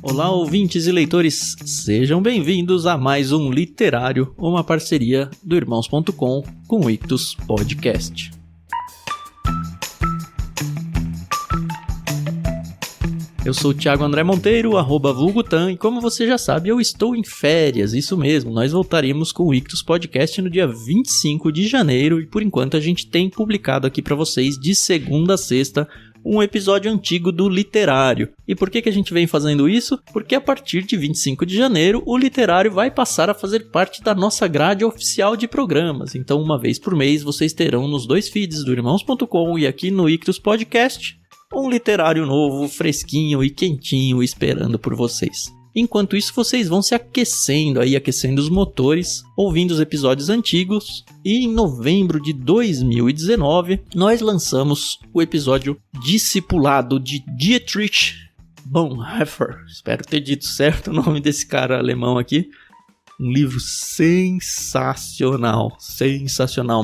Olá, ouvintes e leitores, sejam bem-vindos a mais um Literário, uma parceria do Irmãos.com com o Ictus Podcast. Eu sou o Thiago André Monteiro, @vulgutan, e como você já sabe, eu estou em férias, isso mesmo, nós voltaremos com o Ictus Podcast no dia 25 de janeiro, e por enquanto a gente tem publicado aqui para vocês de segunda a sexta, um episódio antigo do Literário. E por que a gente vem fazendo isso? Porque a partir de 25 de janeiro, o Literário vai passar a fazer parte da nossa grade oficial de programas. Então, uma vez por mês, vocês terão nos dois feeds do Irmãos.com e aqui no Ictus Podcast, um literário novo, fresquinho e quentinho esperando por vocês. Enquanto isso, vocês vão se aquecendo os motores, ouvindo os episódios antigos. E em novembro de 2019, nós lançamos o episódio Discipulado de Dietrich Bonhoeffer. Espero ter dito certo o nome desse cara alemão aqui. Um livro sensacional,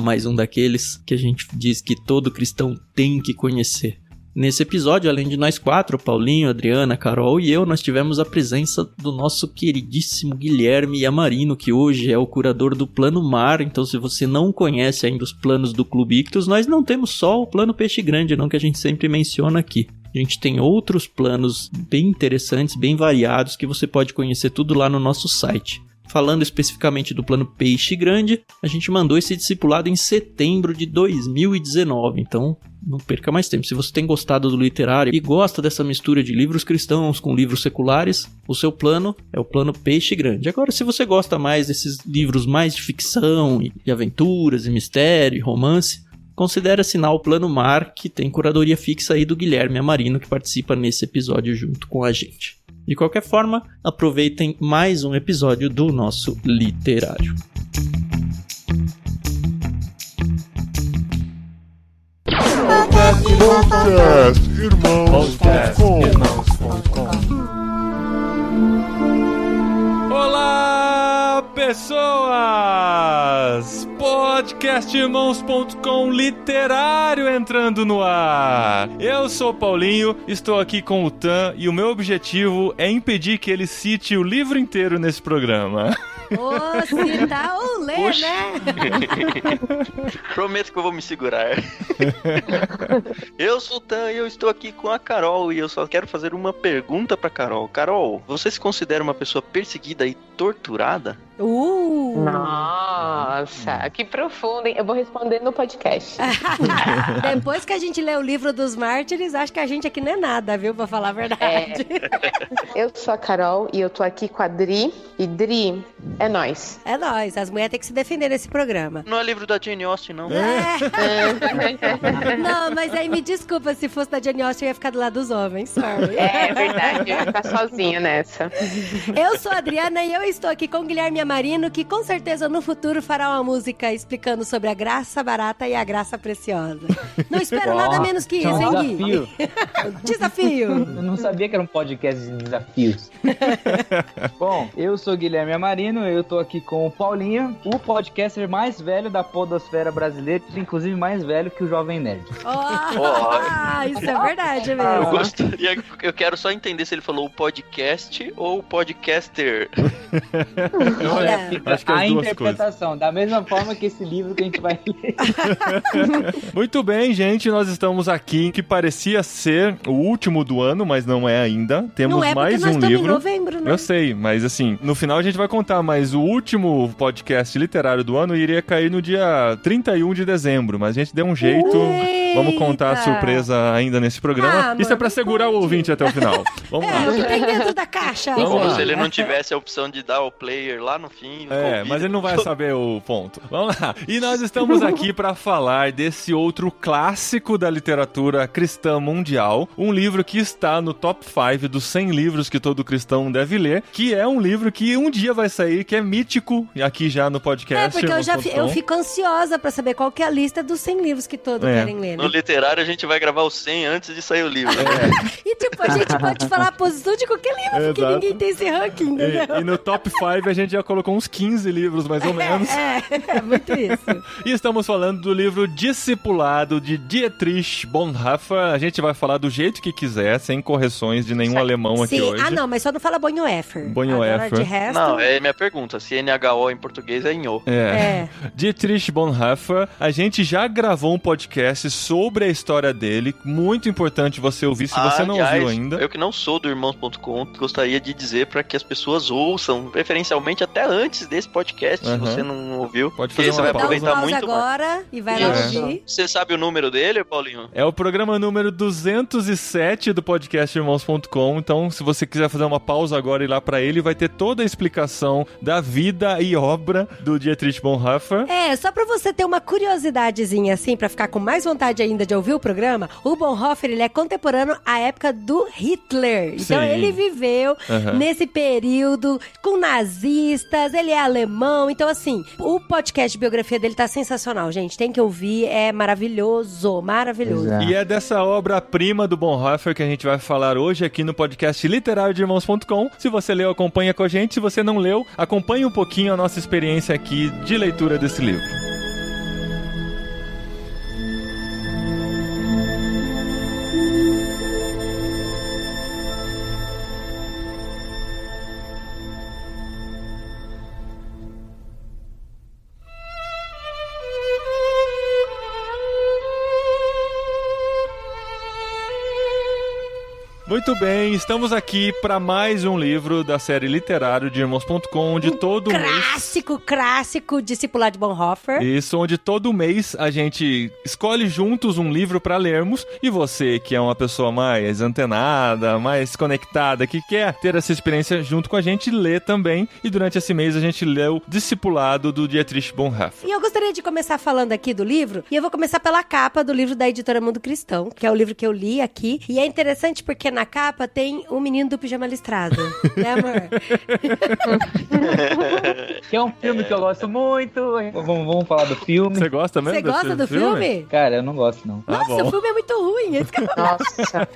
mais um daqueles que a gente diz que todo cristão tem que conhecer. Nesse episódio, além de nós quatro, Paulinho, Adriana, Carol e eu, nós tivemos a presença do nosso queridíssimo Guilherme Yamarino, que hoje é o curador do Plano Mar. Então, se você não conhece ainda os planos do Clube Ictus, nós não temos só o Plano Peixe Grande, não, que a gente sempre menciona aqui. A gente tem outros planos bem interessantes, bem variados, que você pode conhecer tudo lá no nosso site. Falando especificamente do Plano Peixe Grande, a gente mandou esse discipulado em setembro de 2019, então não perca mais tempo. Se você tem gostado do literário e gosta dessa mistura de livros cristãos com livros seculares, o seu plano é o Plano Peixe Grande. Agora, se você gosta mais desses livros mais de ficção, e aventuras, e mistério, e romance, considere assinar o Plano Mar, que tem curadoria fixa aí do Guilherme Yamarino, que participa nesse episódio junto com a gente. De qualquer forma, aproveitem mais um episódio do nosso Literário. Podcast Irmãos.com. Olá, pessoas! Podcast Irmãos.com Literário entrando no ar. Eu sou o Paulinho, estou aqui com o Tan e o meu objetivo é impedir que ele cite o livro inteiro nesse programa. Citar ou ler, Puxa. né? Prometo que eu vou me segurar. Eu sou o Tan e eu estou aqui com a Carol e eu só quero fazer uma pergunta pra Carol. Carol, você se considera uma pessoa perseguida e torturada? Nossa, que profundo, hein? Eu vou responder no podcast. Depois que a gente lê o livro dos mártires, acho que a gente aqui não é nada, viu? Pra falar a verdade. Eu sou a Carol e eu tô aqui com a Dri. E Dri, é nóis. É nóis, as mulheres têm que se defender nesse programa. Não é livro da Jane Austen, não. Não, mas aí me desculpa, se fosse da Jane Austen eu ia ficar do lado dos homens, sorry. É verdade, eu ia ficar sozinha nessa. Eu sou a Adriana e eu estou aqui com o Guilherme Yamarino, que com certeza no futuro fará uma música explicando sobre a graça barata e a graça preciosa. Não espero nada menos que isso, hein, Gui? Desafio! Eu não sabia que era um podcast de desafios. Bom, eu sou o Guilherme Yamarino, eu tô aqui com o Paulinho, o podcaster mais velho da podosfera brasileira, inclusive mais velho que o Jovem Nerd. Isso é verdade mesmo. Eu quero só entender se ele falou o podcast ou o podcaster. Olha, Acho que é as a duas interpretação, da mesma forma que esse livro que a gente vai ler. Muito bem, gente, nós estamos aqui, que parecia ser o último do ano, mas não é ainda. Temos não é mais porque nós um estamos livro. em novembro, né? Eu sei, mas assim, no final a gente vai contar, mas o último podcast literário do ano iria cair no dia 31 de dezembro, mas a gente deu um jeito. Vamos contar a surpresa ainda nesse programa. Isso é pra segurar o ouvinte até o final. Vamos lá. O que tem dentro da caixa? Como se ele não tivesse a opção de dar o player lá no fim. Mas ele não vai saber o ponto. Vamos lá. E nós estamos aqui para falar desse outro clássico da literatura cristã mundial, um livro que está no top 5 dos 100 livros que todo cristão deve ler, que é um livro que um dia vai sair, que é mítico, aqui já no podcast. Porque eu fico ansiosa pra saber qual que é a lista dos 100 livros que todos querem ler, né? No literário a gente vai gravar o 100 antes de sair o livro. E tipo, A gente pode falar a posição de qualquer livro, porque Exato. ninguém tem esse ranking, entendeu? E no top 5 a gente já colocou uns 15 livros, mais ou menos. É muito isso. E estamos falando do livro Discipulado, de Dietrich Bonhoeffer. A gente vai falar do jeito que quiser, sem correções de nenhum alemão aqui Sim. hoje. Ah, não, mas só não fala Bonhoeffer. Bonhoeffer. Agora, de resto... Não, é minha pergunta. Se NHO em português é Inho. Dietrich Bonhoeffer. A gente já gravou um podcast sobre a história dele. Muito importante você ouvir, se você não ouviu ainda. Eu que não sou do Irmãos.com, gostaria de dizer para que as pessoas ouçam, preferencialmente até antes desse podcast, se você não ouviu. Pode fazer você uma vai pausa. aproveitar pausa muito agora mais. e vai lá ouvir. Você sabe o número dele, Paulinho? É o programa número 207 do podcast Irmãos.com. Então, se você quiser fazer uma pausa agora e ir lá pra ele, vai ter toda a explicação da vida e obra do Dietrich Bonhoeffer. Só pra você ter uma curiosidadezinha assim, pra ficar com mais vontade ainda de ouvir o programa, o Bonhoeffer, ele é contemporâneo à época do Hitler. Então Sim. ele viveu nesse período com nazistas, ele é alemão. Então assim, o podcast de biografia dele tá sensacional, gente. Tem que ouvir, é maravilhoso, maravilhoso. Exato. E é dessa obra-prima do Bonhoeffer que a gente vai falar hoje aqui no podcast literário de Irmãos.com. Se você leu, acompanha com a gente. Se você não leu, acompanhe um pouquinho a nossa experiência aqui de leitura desse livro. Muito bem, estamos aqui para mais um livro da série literário de Irmãos.com, onde todo mês... Clássico, Discipulado de Bonhoeffer. Isso, onde todo mês a gente escolhe juntos um livro para lermos, e você, que é uma pessoa mais antenada, mais conectada, que quer ter essa experiência junto com a gente, lê também. E durante esse mês a gente leu Discipulado, do Dietrich Bonhoeffer. E eu gostaria de começar falando aqui do livro, e eu vou começar pela capa do livro da editora Mundo Cristão, que é o livro que eu li aqui. E é interessante porque na capa tem o menino do pijama listrado, né, amor? Que é um filme que eu gosto muito. Vamos falar do filme. Você gosta mesmo? Você gosta do filme? Cara, eu não gosto, não. Nossa, o filme é muito ruim. Esse que Nossa.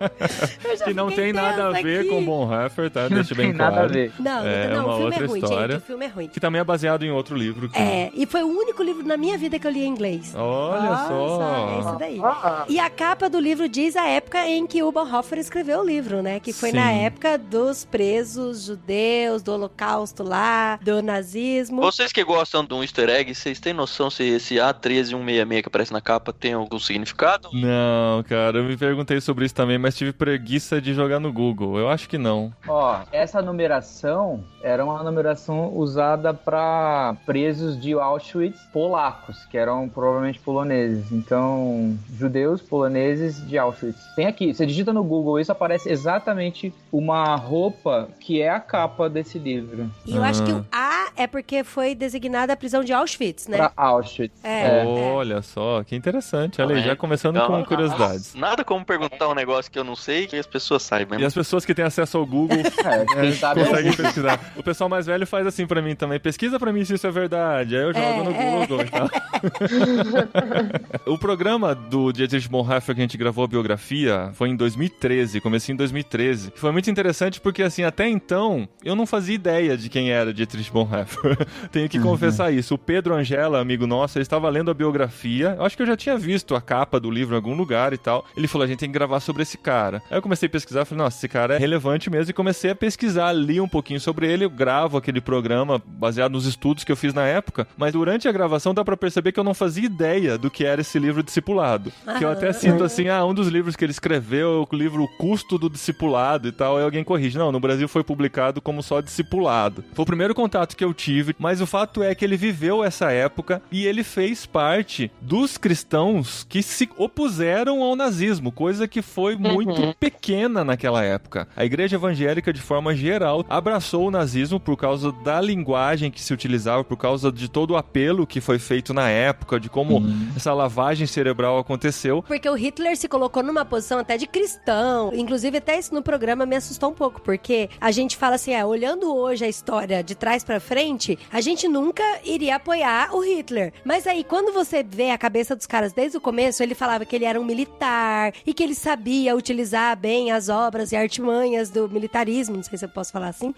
eu já Que não fiquei tem nada a tensa ver aqui. com Bonhoeffer, tá? Não Deixa bem tem claro. nada a ver. Não, É não, uma o filme outra é ruim, história. gente. O filme é ruim. Que também é baseado em outro livro. Que... E foi o único livro na minha vida que eu li em inglês. Olha só. É isso daí. E a capa do livro diz a época em que o Bonhoeffer escreveu o livro, né? Que foi Sim. na época dos presos judeus, do holocausto lá, do nazismo. Vocês que gostam de um easter egg, vocês têm noção se esse A13166 que aparece na capa tem algum significado? Não, cara, eu me perguntei sobre isso também, mas tive preguiça de jogar no Google. Eu acho que não. Ó, essa numeração era uma numeração usada para presos de Auschwitz polacos, que eram provavelmente poloneses. Então, judeus poloneses de Auschwitz. Tem aqui, você digita no Google, isso aparece exatamente uma roupa que é a capa desse livro. E eu acho que o A é porque foi designada a prisão de Auschwitz, né? Pra Auschwitz. Olha só, que interessante. Olha aí, já começando Então, com curiosidades. Nada como perguntar um negócio que eu não sei que as pessoas saibam. E as pessoas que têm acesso ao Google Quem sabe é o conseguem Google. pesquisar. O pessoal mais velho faz assim pra mim também. Pesquisa pra mim se isso é verdade. Aí eu jogo no Google e tal. O programa do Dietrich Bonhoeffer que a gente gravou a biografia foi em 2013, comecinho em 2013. Foi muito interessante porque, assim, até então, eu não fazia ideia de quem era Dietrich Bonhoeffer. Tenho que confessar isso. O Pedro Angela, amigo nosso, ele estava lendo a biografia. Eu acho que eu já tinha visto a capa do livro em algum lugar e tal. Ele falou, a gente tem que gravar sobre esse cara. Aí eu comecei a pesquisar, falei, nossa, esse cara é relevante mesmo. E comecei a pesquisar, li um pouquinho sobre ele. Eu gravo aquele programa baseado nos estudos que eu fiz na época. Mas durante a gravação dá pra perceber que eu não fazia ideia do que era esse livro Discipulado. Que eu até cito assim, um dos livros que ele escreveu, o livro O Custo do Discipulado e tal. Aí alguém corrige. Não, no Brasil foi publicado como só Discipulado. Foi o primeiro contato que eu tive, mas o fato é que ele viveu essa época e ele fez parte dos cristãos que se opuseram ao nazismo, coisa que foi muito pequena naquela época. A igreja evangélica, de forma geral, abraçou o nazismo por causa da linguagem que se utilizava, por causa de todo o apelo que foi feito na época, de como essa lavagem cerebral aconteceu. Porque o Hitler se colocou numa posição até de cristão. Inclusive, até isso no programa me assustou um pouco, porque a gente fala assim, olhando hoje a história de trás pra frente, a gente nunca iria apoiar o Hitler. Mas aí, quando você vê a cabeça dos caras desde o começo, ele falava que ele era um militar e que ele sabia utilizar bem as obras e artimanhas do militarismo, não sei se eu posso falar assim,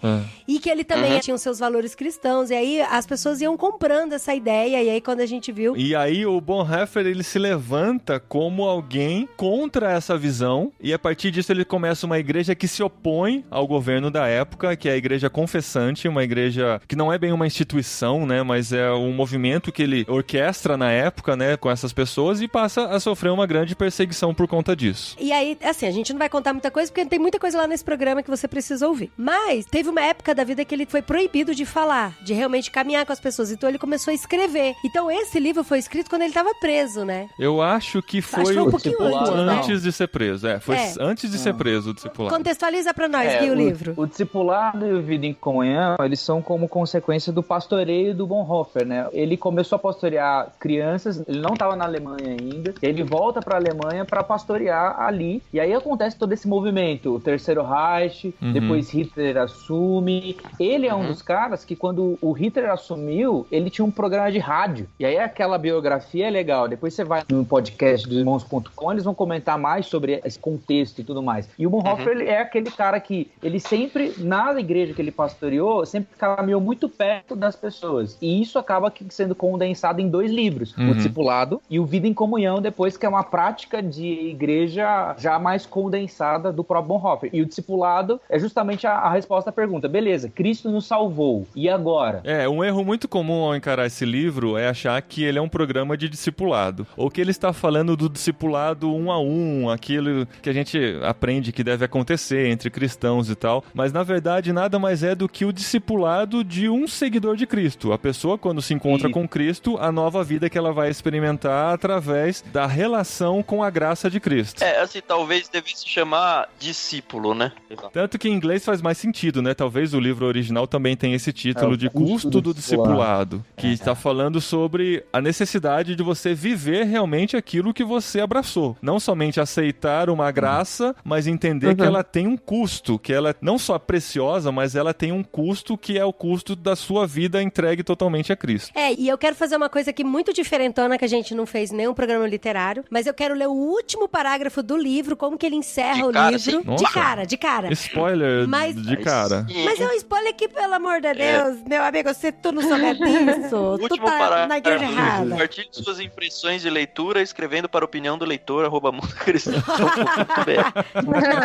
e que ele também tinha os seus valores cristãos. E aí, as pessoas iam comprando essa ideia, e aí quando a gente viu... E aí, o Bonhoeffer, ele se levanta como alguém contra essa visão, e a partir disso ele começa uma igreja que se opõe ao governo da época, que é a igreja confessante, uma igreja que não é bem uma instituição, né, mas é um movimento que ele orquestra na época, né, com essas pessoas, e passa a sofrer uma grande perseguição por conta disso. E aí, assim, a gente não vai contar muita coisa, porque tem muita coisa lá nesse programa que você precisa ouvir. Mas teve uma época da vida que ele foi proibido de falar, de realmente caminhar com as pessoas, então ele começou a escrever. Então esse livro foi escrito quando ele estava preso, né? Eu acho que foi um pouquinho antes de ser preso. Foi antes de ser preso o discipulado. Contextualiza pra nós, Gui, o livro. O discipulado e o Vida em Comunhão, eles são como consequência do pastoreio do Bonhoeffer, né? Ele começou a pastorear crianças, ele não estava na Alemanha ainda, ele volta pra Alemanha pra pastorear ali, e aí acontece todo esse movimento, o Terceiro Reich, depois Hitler assume. Ele é um dos caras que quando o Hitler assumiu, ele tinha um programa de rádio, e aí aquela biografia é legal, depois você vai no podcast do irmãos.com, eles vão comentar mais sobre esse contexto e tudo mais. E o Bonhoeffer, ele é aquele cara que, ele sempre, na igreja que ele pastoreou, sempre caminhou muito perto das pessoas, e isso acaba sendo condensado em 2 livros, o Discipulado e o Vida em Comunhão, depois, que é uma prática de igreja já mais condensada do próprio Bonhoeffer. E o Discipulado é justamente a resposta à pergunta, beleza, Cristo nos salvou, e agora? Um erro muito comum ao encarar esse livro é achar que ele é um programa de discipulado, ou que ele está falando do discipulado 1 a 1, aquilo que a gente aprende que deve acontecer entre cristãos e tal, mas na verdade nada mais é do que o discipulado de um seguidor de Cristo. A pessoa, quando se encontra com Cristo, a nova vida que ela vai experimentar através da relação com a graça de Cristo. Assim, talvez devesse se chamar discípulo, né? Tanto que em inglês faz mais sentido, né? Talvez o livro original também tenha esse título de Custo do Discipulado, que está falando sobre a necessidade de você viver realmente aquilo que você abraçou. Não somente aceitar uma graça, mas entender que ela tem um custo, que ela não só é preciosa, mas ela tem um custo que é o custo da sua vida entregue totalmente a Cristo. E eu quero fazer uma coisa aqui muito diferentona, que a gente não fez nenhum programa literário, mas eu quero ler o último parágrafo do livro, como que ele encerra o livro. Assim? De cara. Spoiler de cara. Mas é um spoiler que, pelo amor de Deus, meu amigo, tu não souber disso, tu tá na igreja errada. Compartilhe suas impressões de leitura escrevendo para opinião do leitor, @mundocristão.com.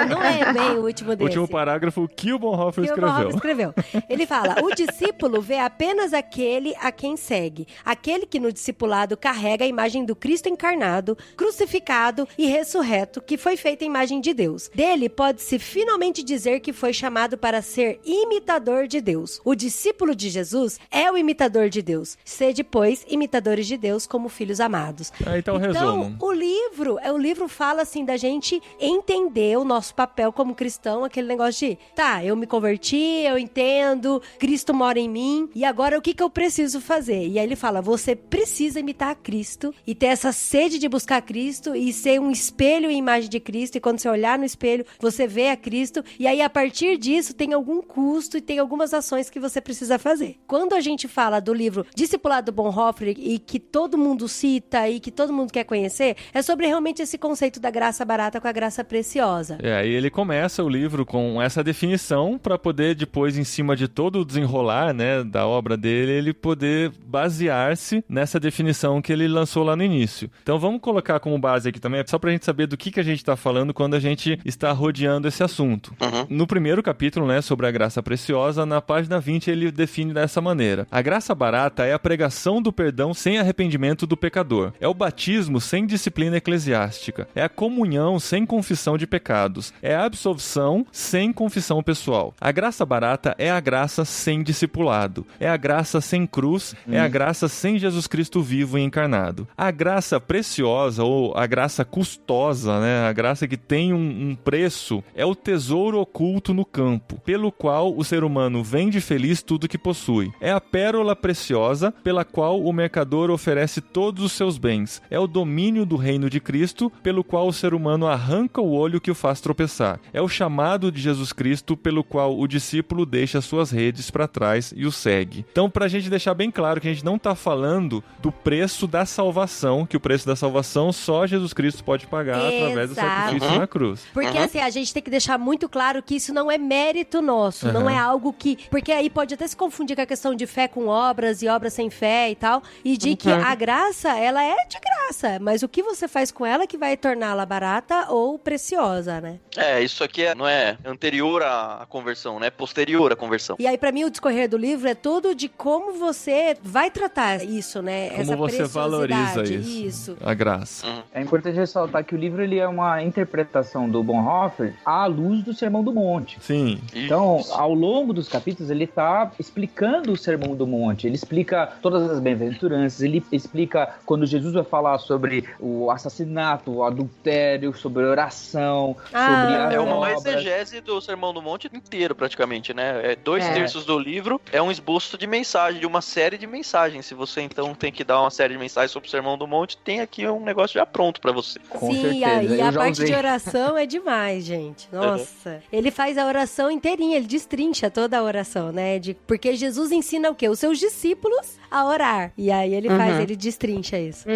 Não é bem o último desse. O último parágrafo que o Bonhoeffer escreveu. Ele fala, o discípulo vê apenas aquele a quem segue, aquele que no discipulado carrega a imagem do Cristo encarnado, crucificado e ressurreto, que foi feita a imagem de Deus. Dele pode-se finalmente dizer que foi chamado para ser imitador de Deus. O discípulo de Jesus é o imitador de Deus. Sede, pois, imitadores de Deus como filhos amados. Então, resumo. O livro fala assim da gente entender o nosso papel como cristão, aquele negócio de, eu me converti, eu entendo, Cristo mora em mim, e agora o que eu preciso fazer? E aí ele fala, você precisa imitar a Cristo e ter essa sede de buscar Cristo e ser um espelho e imagem de Cristo, e quando você olhar no espelho, você vê a Cristo, e aí a partir disso tem algum custo e tem algumas ações que você precisa fazer. Quando a gente fala do livro Discipulado do Bonhoeffer, e que todo mundo cita e que todo mundo quer conhecer, é sobre realmente esse conceito da graça barata com a graça preciosa. Aí ele começa o livro com essa definição para poder depois, em cima de todo o desenrolar, né, da obra dele, ele poder basear-se nessa definição que ele lançou lá no início. Então vamos colocar como base aqui também, só pra gente saber do que a gente tá falando quando a gente está rodeando esse assunto. No primeiro capítulo, né, sobre a graça preciosa, na página 20 ele define dessa maneira: a graça barata é a pregação do perdão sem arrependimento do pecador. É o batismo sem disciplina eclesiástica. É a comunhão sem confissão de pecados. É a absolvição sem confissão pessoal. A graça barata é a graça sem discipulado. É a graça sem cruz. É a graça sem Jesus Cristo vivo e encarnado. A graça preciosa, ou a graça custosa, né, a graça que tem um preço, é o tesouro oculto no campo, pelo qual o ser humano vende feliz tudo que possui. É a pérola preciosa pela qual o mercador oferece todos os seus bens. É o domínio do reino de Cristo, pelo qual o ser humano arranca o olho que o faz tropeçar. É o chamado de Jesus Cristo, pelo qual o discípulo deixa suas redes para trás faz e o segue. Então, pra gente deixar bem claro que a gente não tá falando do preço da salvação, que o preço da salvação só Jesus Cristo pode pagar através do sacrifício na cruz. Porque assim, a gente tem que deixar muito claro que isso não é mérito nosso, não é algo que... Porque aí pode até se confundir com a questão de fé com obras e obras sem fé e tal, e de que a graça, ela é de graça, mas o que você faz com ela que vai torná-la barata ou preciosa, né? Isso aqui não é anterior à conversão, né? Posterior à conversão. E aí, pra mim, o discorrer do livro é todo de como você vai tratar isso, né? Como essa você valoriza isso. A graça. É importante ressaltar que o livro ele é uma interpretação do Bonhoeffer à luz do Sermão do Monte. Sim. Então, ao longo dos capítulos, ele está explicando o Sermão do Monte. Ele explica todas as bem-aventuranças, ele explica quando Jesus vai falar sobre o assassinato, o adultério, sobre a oração, sobre a É uma exegese do Sermão do Monte inteiro, praticamente, né? 2/3 do livro é um esboço de mensagem, de uma série de mensagens. Se você, então, tem que dar uma série de mensagens sobre o Sermão do Monte, tem aqui um negócio já pronto pra você. Com Sim, certeza. e a parte de oração é demais, gente. Nossa. Ele faz a oração inteirinha, ele destrincha toda a oração, né? Porque Jesus ensina o quê? Os seus discípulos a orar. E aí ele ele destrincha isso.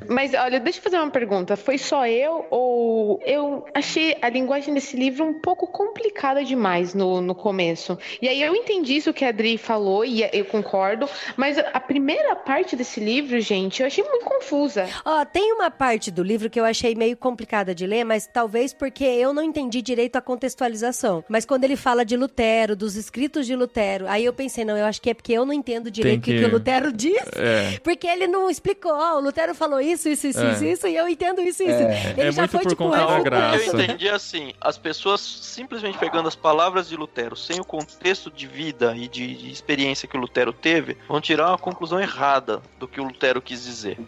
Mas, olha, deixa eu fazer uma pergunta. Foi só eu ou eu achei a linguagem desse livro um pouco complicada demais no começo? E aí eu entendi isso que a Adri falou e eu concordo, mas a primeira parte desse livro, gente, eu achei muito confusa. Tem uma parte do livro que eu achei meio complicada de ler, mas talvez porque eu não entendi direito a contextualização. Mas quando ele fala de Lutero, dos escritos de Lutero, aí eu pensei, não, eu acho que é porque eu não entendo direito o que o Lutero diz. Porque ele não explicou, o Lutero falou isso, e eu entendo isso. Ele já muito foi, por tipo, conta da graça. Eu entendi assim, as pessoas simplesmente pegando as palavras de Lutero, sem o contexto de vida e de experiência que o Lutero teve, vão tirar uma conclusão errada do que o Lutero quis dizer.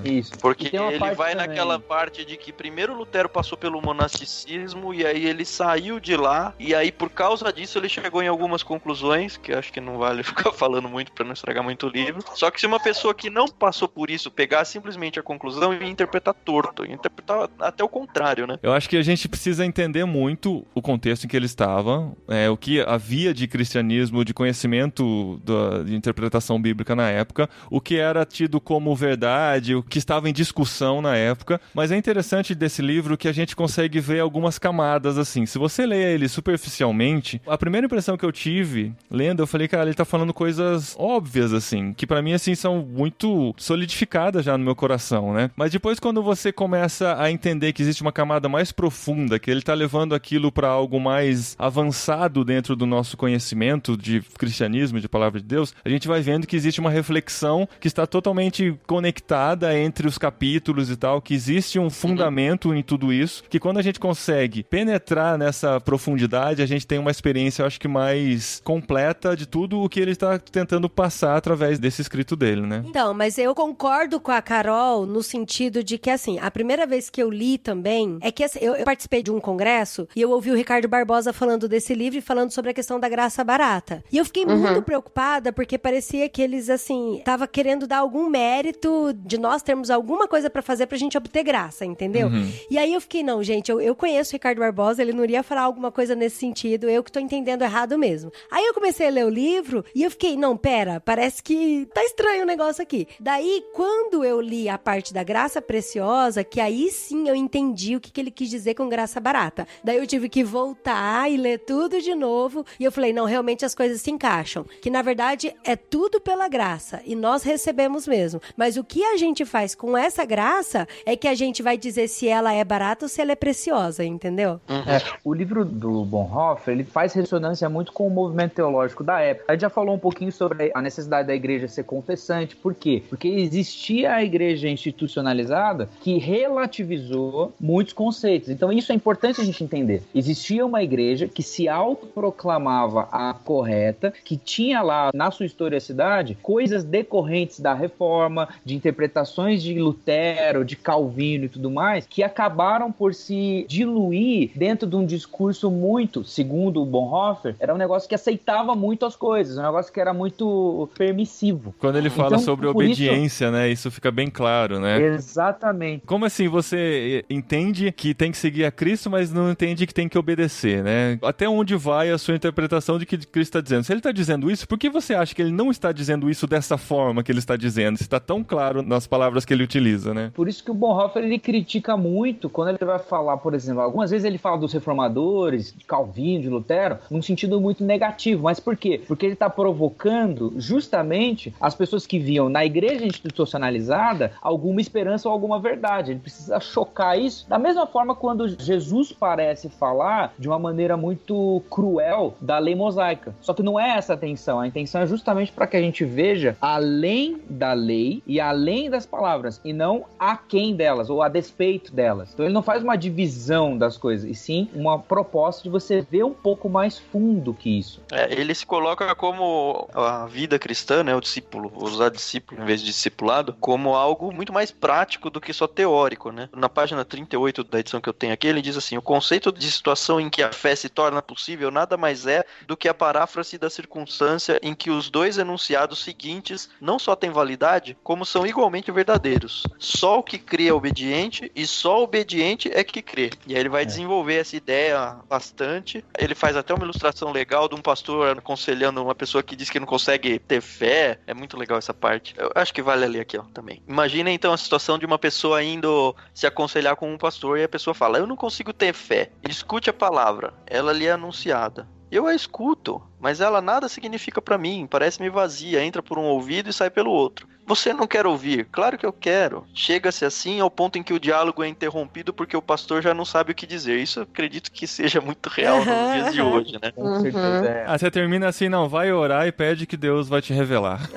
Isso. Porque ele vai naquela parte de que primeiro o Lutero passou pelo monasticismo e aí ele saiu de lá e aí por causa disso ele chegou em algumas conclusões, que eu acho que não vale ficar falando muito pra não estragar muito o livro. Só que se uma pessoa que não passou por isso pegar simplesmente a conclusão e interpretar torto, interpretar até o contrário, né? Eu acho que a gente precisa entender muito o contexto em que ele estava, o que havia de cristianismo, de conhecimento de interpretação bíblica na época, o que era tido como verdade, o que estava em discussão na época, mas é interessante desse livro que a gente consegue ver algumas camadas, assim. Se você lê ele superficialmente, a primeira impressão que eu tive, lendo, eu falei, cara, ele tá falando coisas óbvias, assim, que pra mim, assim, são muito solidificadas já no meu coração, né? Mas depois, quando você começa a entender que existe uma camada mais profunda, que ele tá levando aquilo pra algo mais avançado dentro do nosso conhecimento de cristianismo, de palavra de Deus, a gente vai vendo que existe uma reflexão que está totalmente conectada entre os capítulos e tal, que existe um fundamento em tudo isso, que quando a gente consegue penetrar nessa profundidade, a gente tem uma experiência, eu acho que mais completa de tudo o que ele está tentando passar através desse escrito dele, né? Então, mas eu concordo com a Carol no sentido de que, assim, a primeira vez que eu li também, é que assim, eu participei de um congresso e eu ouvi o Ricardo Barbosa falando desse livro e falando sobre a questão da graça barata. E eu fiquei muito preocupada porque parecia que eles, assim, tava querendo dar algum mérito de nós termos alguma coisa pra fazer pra gente obter graça, entendeu? E aí eu fiquei, não, gente, eu conheço o Ricardo Barbosa, ele não iria falar alguma coisa nesse sentido, eu que tô entendendo errado mesmo. Aí eu comecei a ler o livro e eu fiquei, não, pera, parece que tá estranho o negócio aqui. Daí, quando eu li a parte da graça preciosa, que aí sim eu entendi o que ele quis dizer com graça barata. Daí eu tive que voltar e ler tudo de novo, e eu falei, não, realmente as coisas se encaixam. Que na verdade é tudo pela graça, e nós recebemos mesmo. Mas o que a gente faz com essa graça é que a gente vai dizer se ela é barata ou se ela é preciosa, entendeu? O livro do Bonhoeffer, ele faz ressonância muito com o movimento teológico da época. A gente já falou um pouquinho sobre a necessidade da igreja ser confessante. Por quê? Porque existia a igreja institucionalizada que relativizou muitos conceitos. Então isso é importante a gente entender. Existia uma igreja que se autoproclamava a correta, que tinha lá na sua historicidade coisas decorrentes da reforma, de interpretações de Lutero, de Calvino e tudo mais, que acabaram por se diluir dentro de um discurso muito, segundo o Bonhoeffer, era um negócio que aceitava muito as coisas, um negócio que era muito permissivo. Quando ele fala sobre obediência, né, isso fica bem claro, né? Exatamente. Como assim você entende que tem que seguir a Cristo, mas não entende que tem que obedecer, né? Até onde vai a sua interpretação de que Cristo está dizendo? Se ele está dizendo dizendo isso, por que você acha que ele não está dizendo isso dessa forma que ele está dizendo? Está tão claro nas palavras que ele utiliza, né? Por isso que o Bonhoeffer, ele critica muito quando ele vai falar, por exemplo, algumas vezes ele fala dos reformadores, de Calvino, de Lutero, num sentido muito negativo. Mas por quê? Porque ele está provocando justamente as pessoas que viam na igreja institucionalizada alguma esperança ou alguma verdade. Ele precisa chocar isso. Da mesma forma quando Jesus parece falar de uma maneira muito cruel da lei mosaica. Só que não é essa a intenção. A intenção é justamente para que a gente veja além da lei e além das palavras, e não aquém delas, ou a despeito delas. Então ele não faz uma divisão das coisas, e sim uma proposta de você ver um pouco mais fundo que isso. Ele se coloca como a vida cristã, né, o discípulo, usar discípulo em vez de discipulado, como algo muito mais prático do que só teórico, né? Na página 38 da edição que eu tenho aqui, ele diz assim: o conceito de situação em que a fé se torna possível nada mais é do que a paráfrase da circunstância em que os dois enunciados seguintes não só têm validade, como são igualmente verdadeiros. Só o que crê é obediente, e só o obediente é que crê. E aí ele vai desenvolver essa ideia bastante. Ele faz até uma ilustração legal de um pastor aconselhando uma pessoa que diz que não consegue ter fé. É muito legal essa parte. Eu acho que vale ler aqui, ó, também. Imagina então a situação de uma pessoa indo se aconselhar com um pastor e a pessoa fala: eu não consigo ter fé. Escute a palavra, ela lhe é anunciada. Eu a escuto, mas ela nada significa pra mim, parece-me vazia, entra por um ouvido e sai pelo outro. Você não quer ouvir? Claro que eu quero. Chega-se assim ao ponto em que o diálogo é interrompido porque o pastor já não sabe o que dizer. Isso eu acredito que seja muito real nos dias de hoje, né? Com certeza. Você termina assim, não, vai orar e pede que Deus vai te revelar.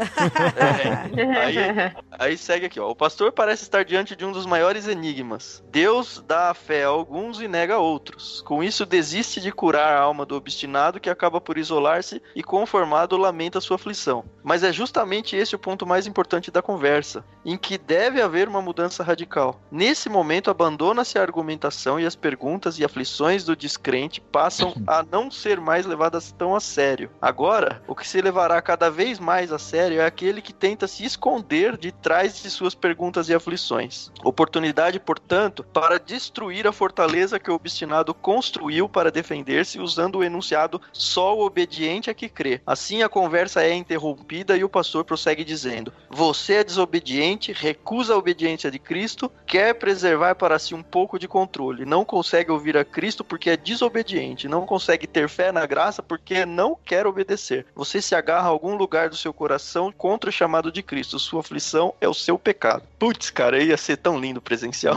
Aí segue aqui, ó. O pastor parece estar diante de um dos maiores enigmas. Deus dá a fé a alguns e nega a outros. Com isso, desiste de curar a alma do obstinado, que acaba por isolar-se e, conformado, lamenta sua aflição. Mas é justamente esse o ponto mais importante da conversa, em que deve haver uma mudança radical. Nesse momento, abandona-se a argumentação e as perguntas e aflições do descrente passam a não ser mais levadas tão a sério. Agora, o que se levará cada vez mais a sério é aquele que tenta se esconder de trás de suas perguntas e aflições. Oportunidade, portanto, para destruir a fortaleza que o obstinado construiu para defender-se, usando o enunciado só o obediente é que crê. Assim, a conversa é interrompida e o pastor prossegue dizendo: você é desobediente, recusa a obediência de Cristo, quer preservar para si um pouco de controle, não consegue ouvir a Cristo porque é desobediente, não consegue ter fé na graça porque não quer obedecer. Você se agarra a algum lugar do seu coração contra o chamado de Cristo. Sua aflição é o seu pecado. Putz, cara, ia ser tão lindo presencial.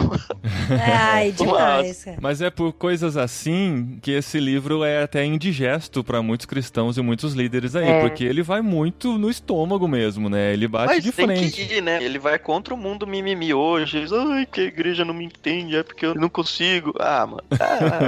Ai, demais. Mas é por coisas assim que esse livro é até indigesto para muitos cristãos e muitos líderes aí, porque ele vai muito no estômago mesmo, né? Ele bate de frente. Tem que ir, né? Ele vai contra o mundo mimimi hoje. Ele diz: ai, que a igreja não me entende, é porque eu não consigo. Ah, mano,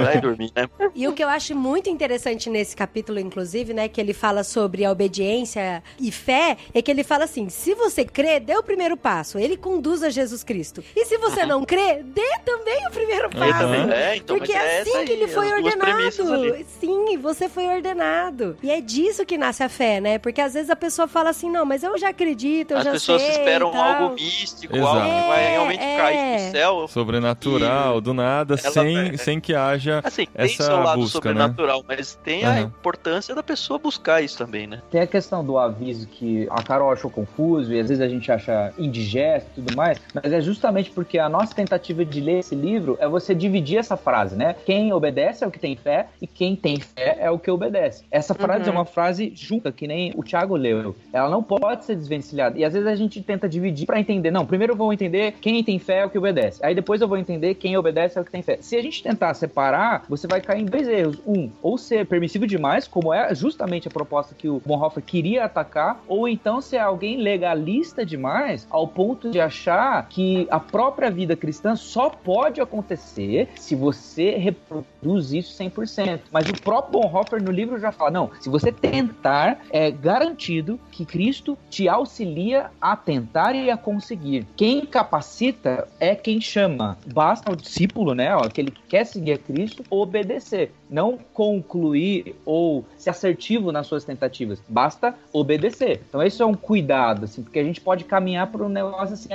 vai dormir, né? E o que eu acho muito interessante nesse capítulo, inclusive, né, que ele fala sobre a obediência e fé, é que ele fala assim: se você crê, dê o primeiro passo. Ele conduz a Jesus Cristo. E se você não crê, dê também o primeiro passo. Então, porque é assim que ele foi ordenado. Sim, você foi ordenado. E é disso que nasce a fé, né? Porque às vezes a pessoa fala assim: não, mas eu já acredito, eu já sei. As pessoas esperam algo místico, algo que vai realmente cair do céu. Sobrenatural, do nada, sem que haja assim, essa tem seu lado busca, sobrenatural, né? Mas tem a importância da pessoa buscar isso também, né? Tem a questão do aviso que a Carol achou confuso e às vezes a gente acha indigesto e tudo mais, mas é justamente porque a nossa tentativa de ler esse livro é você dividir essa frase, né? Quem obedece é o que tem fé e quem tem fé é o que obedece. Essa frase é uma frase junta, que nem o Thiago leu. Ela não pode ser desvencilhada. E às vezes a gente tenta dividir pra entender. Não, primeiro eu vou entender quem tem fé é o que obedece. Aí depois eu vou entender quem obedece é o que tem fé. Se a gente tentar separar, você vai cair em dois erros. Ou ser permissivo demais, como é justamente a proposta que o Bonhoeffer queria atacar, ou então ser alguém legalista demais, ao ponto de achar que a própria vida cristã só pode acontecer se você reproduz isso 100%. Mas o próprio Bonhoeffer no livro já fala: não, se você tentar, é garantido que Cristo te auxilia a tentar e a conseguir. Quem capacita é quem chama. Basta o discípulo, né, aquele que quer seguir a Cristo, obedecer. Não concluir ou ser assertivo nas suas tentativas. Basta obedecer. Então esse é um cuidado, assim, porque a gente pode caminhar para um negócio assim: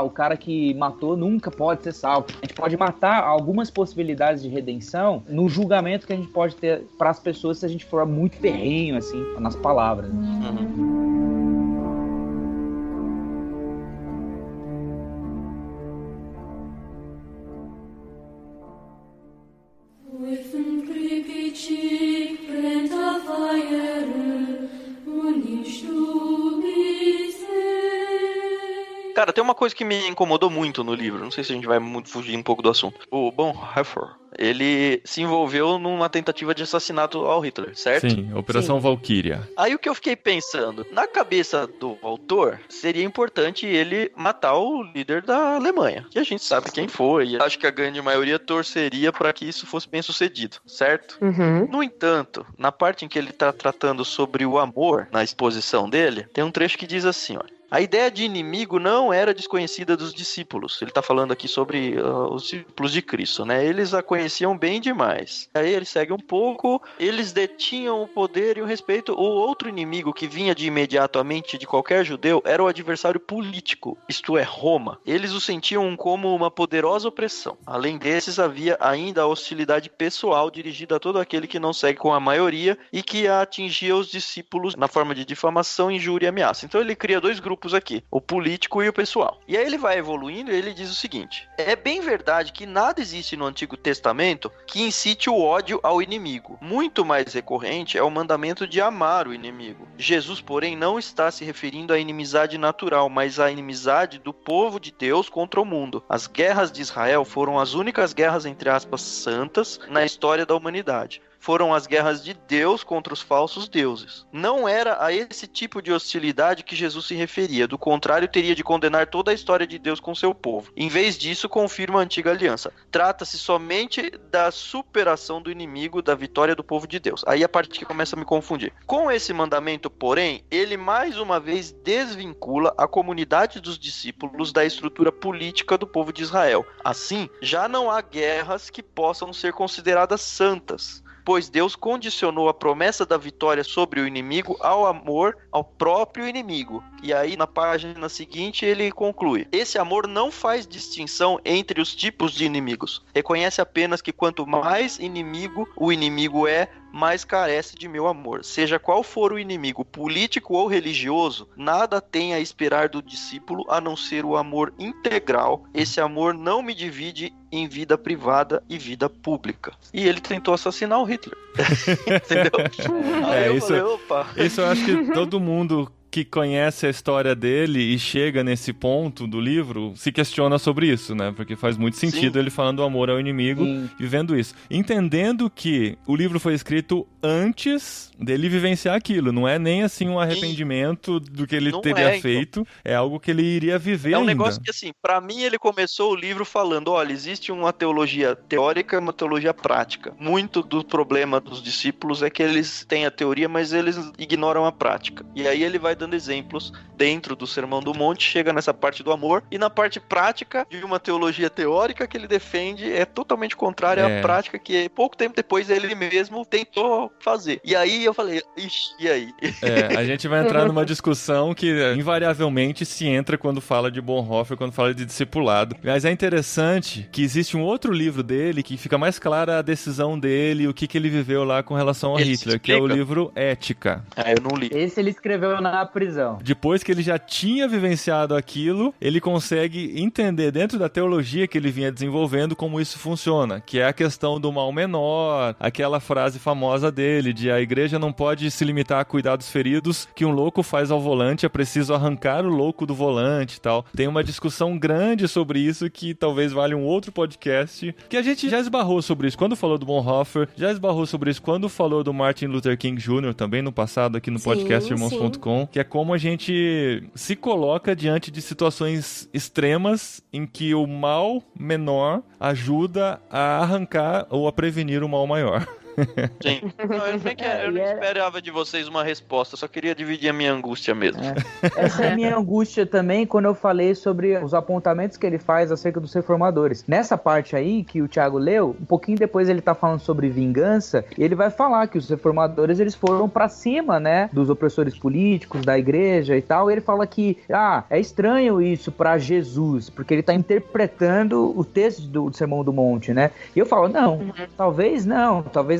o cara que matou nunca pode ser salvo. A gente pode matar algumas possibilidades de redenção no julgamento que a gente pode ter para as pessoas se a gente for muito ferrenho, assim, nas palavras. Cara, tem uma coisa que me incomodou muito no livro, não sei se a gente vai fugir um pouco do assunto. O Bonhoeffer, ele se envolveu numa tentativa de assassinato ao Hitler, certo? Sim, Operação Valkyria. Aí o que eu fiquei pensando, na cabeça do autor, seria importante ele matar o líder da Alemanha, que a gente sabe quem foi, e acho que a grande maioria torceria para que isso fosse bem sucedido, certo? No entanto, na parte em que ele tá tratando sobre o amor, na exposição dele, tem um trecho que diz assim, olha: a ideia de inimigo não era desconhecida dos discípulos. Ele está falando aqui sobre os discípulos de Cristo, né? Eles a conheciam bem demais. Aí ele segue um pouco. Eles detinham o poder e o respeito. O outro inimigo que vinha de imediato à mente de qualquer judeu era o adversário político, isto é, Roma. Eles o sentiam como uma poderosa opressão. Além desses, havia ainda a hostilidade pessoal dirigida a todo aquele que não segue com a maioria e que atingia os discípulos na forma de difamação, injúria e ameaça. Então ele cria dois grupos aqui, o político e o pessoal. E aí ele vai evoluindo e ele diz o seguinte: é bem verdade que nada existe no Antigo Testamento que incite o ódio ao inimigo. Muito mais recorrente é o mandamento de amar o inimigo. Jesus, porém, não está se referindo à inimizade natural, mas à inimizade do povo de Deus contra o mundo. As guerras de Israel foram as únicas guerras, entre aspas, santas na história da humanidade. Foram as guerras de Deus contra os falsos deuses. Não era a esse tipo de hostilidade que Jesus se referia. Do contrário, teria de condenar toda a história de Deus com seu povo. Em vez disso, confirma a antiga aliança. Trata-se somente da superação do inimigo, da vitória do povo de Deus. Aí a parte que começa a me confundir. Com esse mandamento, porém, ele mais uma vez desvincula a comunidade dos discípulos da estrutura política do povo de Israel. Assim, já não há guerras que possam ser consideradas santas, pois Deus condicionou a promessa da vitória sobre o inimigo ao amor ao próprio inimigo. E aí, na página seguinte, ele conclui: esse amor não faz distinção entre os tipos de inimigos. Reconhece apenas que quanto mais inimigo o inimigo é, mais carece de meu amor. Seja qual for o inimigo, político ou religioso, nada tem a esperar do discípulo a não ser o amor integral. Esse amor não me divide em vida privada e vida pública. E ele tentou assassinar o Hitler. Entendeu? Aí eu falei, opa. Isso eu acho que todo mundo que conhece a história dele e chega nesse ponto do livro se questiona sobre isso, né? Porque faz muito sentido ele falando do amor ao inimigo e vendo isso. Entendendo que o livro foi escrito antes dele vivenciar aquilo. Não é nem assim um arrependimento do que ele teria feito. Então. É algo que ele iria viver ainda. É um negócio que, assim, pra mim ele começou o livro falando, olha, existe uma teologia teórica e uma teologia prática. Muito do problema dos discípulos é que eles têm a teoria, mas eles ignoram a prática. E aí ele vai dando exemplos dentro do Sermão do Monte, chega nessa parte do amor, e na parte prática de uma teologia teórica que ele defende é totalmente contrária à prática que pouco tempo depois ele mesmo tentou fazer. E aí eu falei, ixi, e aí? A gente vai entrar numa discussão que invariavelmente se entra quando fala de Bonhoeffer, quando fala de discipulado. Mas é interessante que existe um outro livro dele que fica mais clara a decisão dele, o que ele viveu lá com relação a Hitler, que é o livro Ética. Eu não li. Esse ele escreveu na prisão. Depois que ele já tinha vivenciado aquilo, ele consegue entender dentro da teologia que ele vinha desenvolvendo como isso funciona, que é a questão do mal menor, aquela frase famosa dele, de a igreja não pode se limitar a cuidar dos feridos que um louco faz ao volante, é preciso arrancar o louco do volante e tal. Tem uma discussão grande sobre isso que talvez valha um outro podcast, que a gente já esbarrou sobre isso quando falou do Bonhoeffer, já esbarrou sobre isso quando falou do Martin Luther King Jr. também no passado aqui no podcast Irmãos.com, que é como a gente se coloca diante de situações extremas em que o mal menor ajuda a arrancar ou a prevenir o mal maior. Sim. Eu não esperava de vocês uma resposta, só queria dividir a minha angústia mesmo. Essa é a minha angústia também quando eu falei sobre os apontamentos que ele faz acerca dos reformadores. Nessa parte aí que o Thiago leu, um pouquinho depois ele tá falando sobre vingança, e ele vai falar que os reformadores eles foram pra cima, né, dos opressores políticos, da igreja e tal, e ele fala que, é estranho isso pra Jesus, porque ele tá interpretando o texto do Sermão do Monte, né? E eu falo, talvez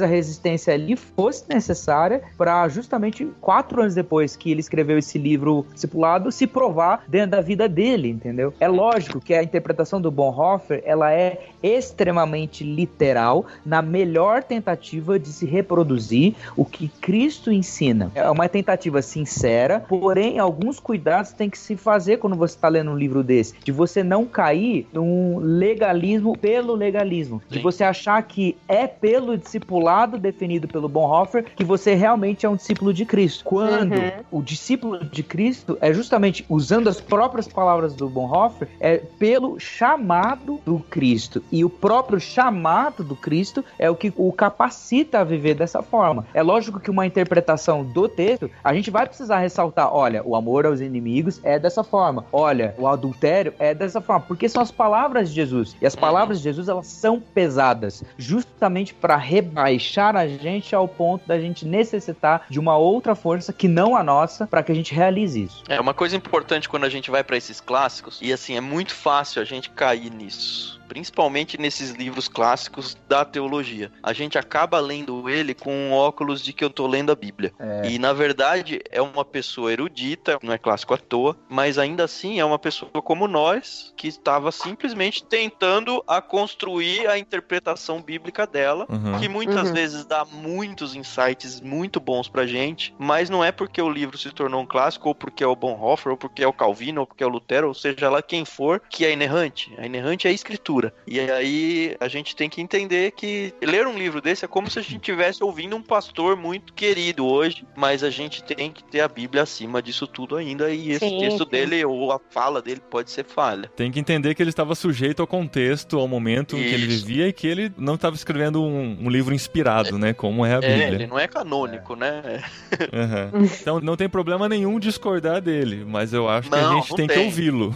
a resistência ali fosse necessária para justamente 4 anos depois que ele escreveu esse livro Discipulado se provar dentro da vida dele, entendeu? É lógico que a interpretação do Bonhoeffer, ela é extremamente literal, na melhor tentativa de se reproduzir o que Cristo ensina. É uma tentativa sincera, porém alguns cuidados tem que se fazer quando você está lendo um livro desse, de você não cair num legalismo pelo legalismo, de você achar que é pelo discipulado definido pelo Bonhoeffer que você realmente é um discípulo de Cristo. Quando o discípulo de Cristo é justamente, usando as próprias palavras do Bonhoeffer, é pelo chamado do Cristo. E o próprio chamado do Cristo é o que o capacita a viver dessa forma. É lógico que uma interpretação do texto, a gente vai precisar ressaltar, olha, o amor aos inimigos é dessa forma, olha, o adultério é dessa forma, porque são as palavras de Jesus. E as palavras de Jesus, elas são pesadas, justamente para rebaixar a gente ao ponto da gente necessitar de uma outra força que não a nossa, para que a gente realize isso. É uma coisa importante quando a gente vai para esses clássicos, e assim, é muito fácil a gente cair nisso. Principalmente nesses livros clássicos da teologia. A gente acaba lendo ele com óculos de que eu tô lendo a Bíblia. E, na verdade, é uma pessoa erudita, não é clássico à toa, mas ainda assim é uma pessoa como nós, que estava simplesmente tentando a construir a interpretação bíblica dela, que muitas vezes dá muitos insights muito bons pra gente, mas não é porque o livro se tornou um clássico, ou porque é o Bonhoeffer, ou porque é o Calvino, ou porque é o Lutero, ou seja lá quem for, que é inerrante. A inerrante é a escritura. E aí a gente tem que entender que ler um livro desse é como se a gente estivesse ouvindo um pastor muito querido hoje, mas a gente tem que ter a Bíblia acima disso tudo ainda, e esse texto dele, ou a fala dele, pode ser falha. Tem que entender que ele estava sujeito ao contexto, ao momento em que ele vivia, e que ele não estava escrevendo um livro inspirado, né, como é a Bíblia. Ele não é canônico, né? Então não tem problema nenhum discordar dele, mas eu acho que a gente tem que ouvi-lo.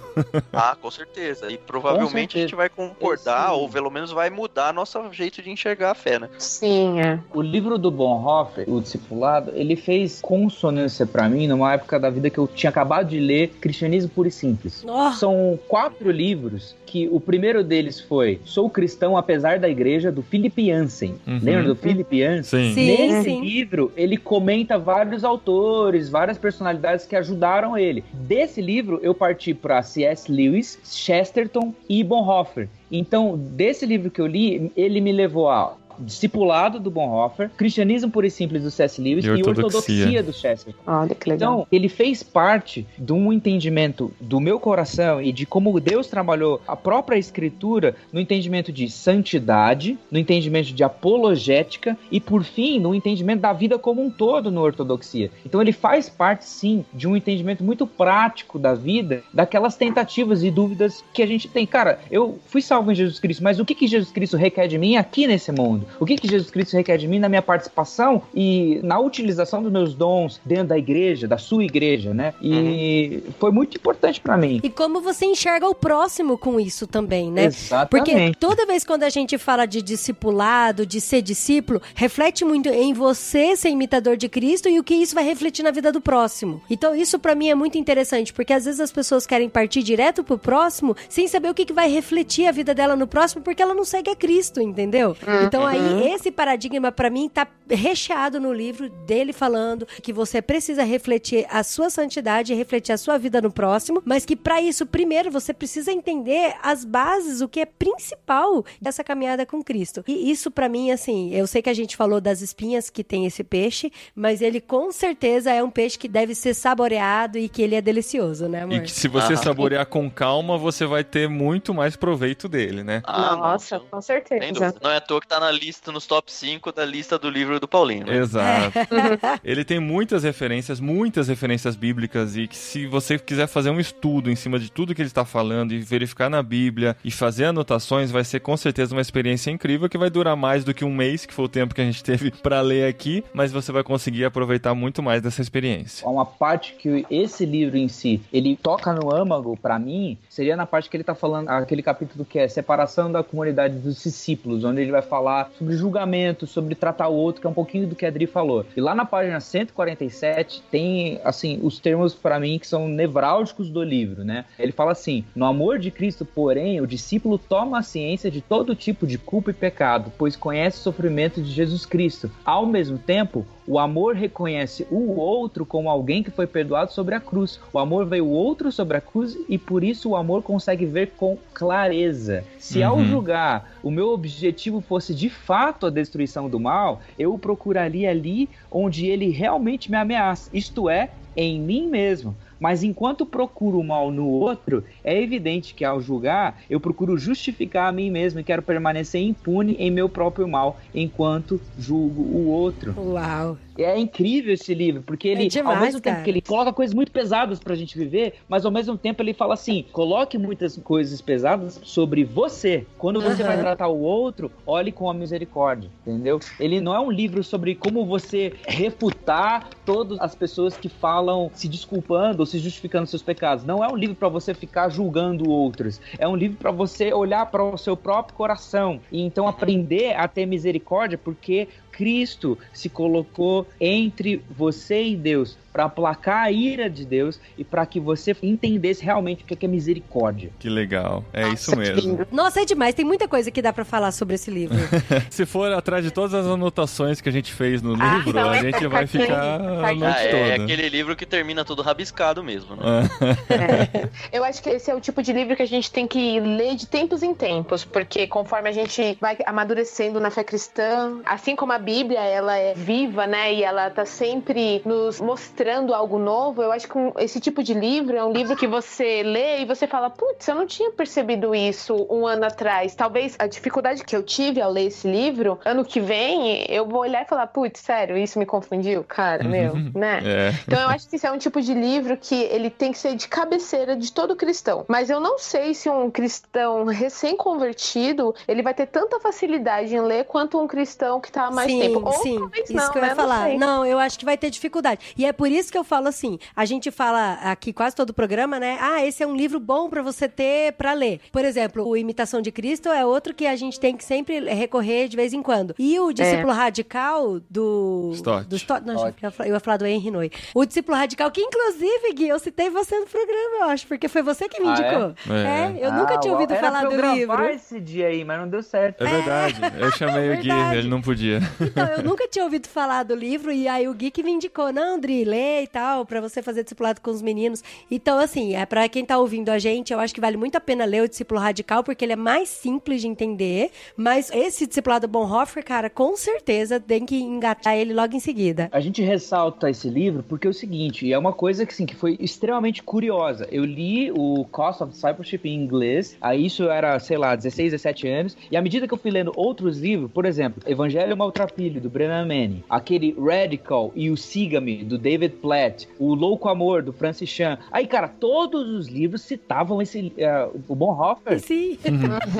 Com certeza. E provavelmente a gente vai concordar, ou pelo menos vai mudar nosso jeito de enxergar a fé, né? Sim, O livro do Bonhoeffer, o Discipulado, ele fez consonância pra mim numa época da vida que eu tinha acabado de ler Cristianismo Puro e Simples. São 4 livros, que o primeiro deles foi Sou Cristão Apesar da Igreja, do Philip Yancey. Lembra do Philip Yancey? Sim. Nesse livro, ele comenta vários autores, várias personalidades que ajudaram ele. Desse livro, eu parti para C.S. Lewis, Chesterton e Bonhoeffer. Então, desse livro que eu li, ele me levou a Discipulado do Bonhoeffer, Cristianismo Puro e Simples do C.S. Lewis e Ortodoxia do Chesterton. Olha que legal. Então, ele fez parte de um entendimento do meu coração e de como Deus trabalhou a própria escritura no entendimento de santidade, no entendimento de apologética e, por fim, no entendimento da vida como um todo no Ortodoxia. Então, ele faz parte, sim, de um entendimento muito prático da vida, daquelas tentativas e dúvidas que a gente tem. Cara, eu fui salvo em Jesus Cristo, mas o que Jesus Cristo requer de mim aqui nesse mundo? O que Jesus Cristo requer de mim na minha participação e na utilização dos meus dons dentro da igreja, da sua igreja, né? E foi muito importante pra mim. E como você enxerga o próximo com isso também, né? Exatamente. Porque toda vez quando a gente fala de discipulado, de ser discípulo, reflete muito em você ser imitador de Cristo e o que isso vai refletir na vida do próximo. Então isso pra mim é muito interessante, porque às vezes as pessoas querem partir direto pro próximo sem saber o que vai refletir a vida dela no próximo, porque ela não segue a Cristo, entendeu? Então aí esse paradigma pra mim tá recheado no livro dele falando que você precisa refletir a sua santidade e refletir a sua vida no próximo, mas que pra isso primeiro você precisa entender as bases, o que é principal dessa caminhada com Cristo. E isso pra mim, assim, eu sei que a gente falou das espinhas que tem esse peixe, mas ele com certeza é um peixe que deve ser saboreado e que ele é delicioso, né, amor? E que se você saborear com calma, você vai ter muito mais proveito dele, né? Nossa, com certeza. Não é à toa que tá na lista, nos top 5 da lista do livro do Paulinho, né? Exato. Ele tem muitas referências bíblicas, e que se você quiser fazer um estudo em cima de tudo que ele está falando e verificar na Bíblia e fazer anotações, vai ser com certeza uma experiência incrível que vai durar mais do que um mês, que foi o tempo que a gente teve para ler aqui, mas você vai conseguir aproveitar muito mais dessa experiência. Uma parte que esse livro em si, ele toca no âmago para mim, seria na parte que ele tá falando, aquele capítulo que é separação da comunidade dos discípulos, onde ele vai falar falar sobre julgamento, sobre tratar o outro, que é um pouquinho do que a Adri falou. E lá na página 147 tem, assim, os termos para mim que são nevrálgicos do livro, né? Ele fala assim: no amor de Cristo, porém, o discípulo toma a ciência de todo tipo de culpa e pecado, pois conhece o sofrimento de Jesus Cristo. Ao mesmo tempo, o amor reconhece o outro como alguém que foi perdoado sobre a cruz. O amor veio o outro sobre a cruz e por isso o amor consegue ver com clareza. Se ao julgar o meu objetivo fosse de fato a destruição do mal, eu o procuraria ali onde ele realmente me ameaça, isto é, em mim mesmo. Mas enquanto procuro o mal no outro, é evidente que ao julgar, eu procuro justificar a mim mesmo e quero permanecer impune em meu próprio mal, enquanto julgo o outro. Uau! É incrível esse livro, porque ele, demais, ao mesmo tempo cara, que ele coloca coisas muito pesadas pra gente viver, mas ao mesmo tempo ele fala assim, coloque muitas coisas pesadas sobre você. Quando você vai tratar o outro, olhe com a misericórdia, entendeu? Ele não é um livro sobre como você refutar todas as pessoas que falam se desculpando ou se justificando seus pecados. Não é um livro pra você ficar julgando outros. É um livro pra você olhar para o seu próprio coração e então aprender a ter misericórdia, porque Cristo se colocou entre você e Deus para aplacar a ira de Deus e para que você entendesse realmente o que é misericórdia. Que legal, é isso mesmo. Nossa, é demais, tem muita coisa que dá pra falar sobre esse livro. Se for atrás de todas as anotações que a gente fez no livro, então a gente vai ficar a noite toda. É aquele livro que termina tudo rabiscado mesmo, né? Eu acho que esse é o tipo de livro que a gente tem que ler de tempos em tempos, porque conforme a gente vai amadurecendo na fé cristã, assim como a Bíblia, ela é viva, né, e ela tá sempre nos mostrando algo novo, eu acho que esse tipo de livro é um livro que você lê e você fala, putz, eu não tinha percebido isso um ano atrás. Talvez a dificuldade que eu tive ao ler esse livro, ano que vem, eu vou olhar e falar, putz, sério, isso me confundiu? Cara, meu, né? Então eu acho que esse é um tipo de livro que ele tem que ser de cabeceira de todo cristão. Mas eu não sei se um cristão recém-convertido, ele vai ter tanta facilidade em ler quanto um cristão que tá há mais tempo. Ou Sim, talvez isso não, que eu ia né? falar. Não, eu acho que vai ter dificuldade. E é por isso que eu falo assim, a gente fala aqui quase todo o programa, né? Ah, esse é um livro bom pra você ter pra ler. Por exemplo, o Imitação de Cristo é outro que a gente tem que sempre recorrer de vez em quando. E o Discípulo Radical do... Stott. Não, eu ia falar do Henry Noy. O Discípulo Radical, que inclusive, Gui, eu citei você no programa, eu acho, porque foi você que me indicou. Eu nunca tinha ouvido falar do livro. Era esse dia aí, mas não deu certo. É verdade, eu chamei o Gui, ele não podia. Então, eu nunca tinha ouvido falar do livro, e aí o Gui que me indicou, não, Dri, lê e tal, pra você fazer discipulado com os meninos. Então, assim, pra quem tá ouvindo a gente, eu acho que vale muito a pena ler o Discípulo Radical, porque ele é mais simples de entender, mas esse discipulado Bonhoeffer, cara, com certeza tem que engatar ele logo em seguida. A gente ressalta esse livro porque é o seguinte, é uma coisa que, assim, que foi extremamente curiosa. Eu li o Cost of Discipleship em inglês, aí isso eu era, sei lá, 16, 17 anos, e à medida que eu fui lendo outros livros, por exemplo, Evangelho Maltrapilho, do Brennan Manning, aquele Radical e o Siga-me, do David Platt, o Louco Amor, do Francis Chan. Aí, cara, todos os livros citavam esse, o Bonhoeffer. Sim.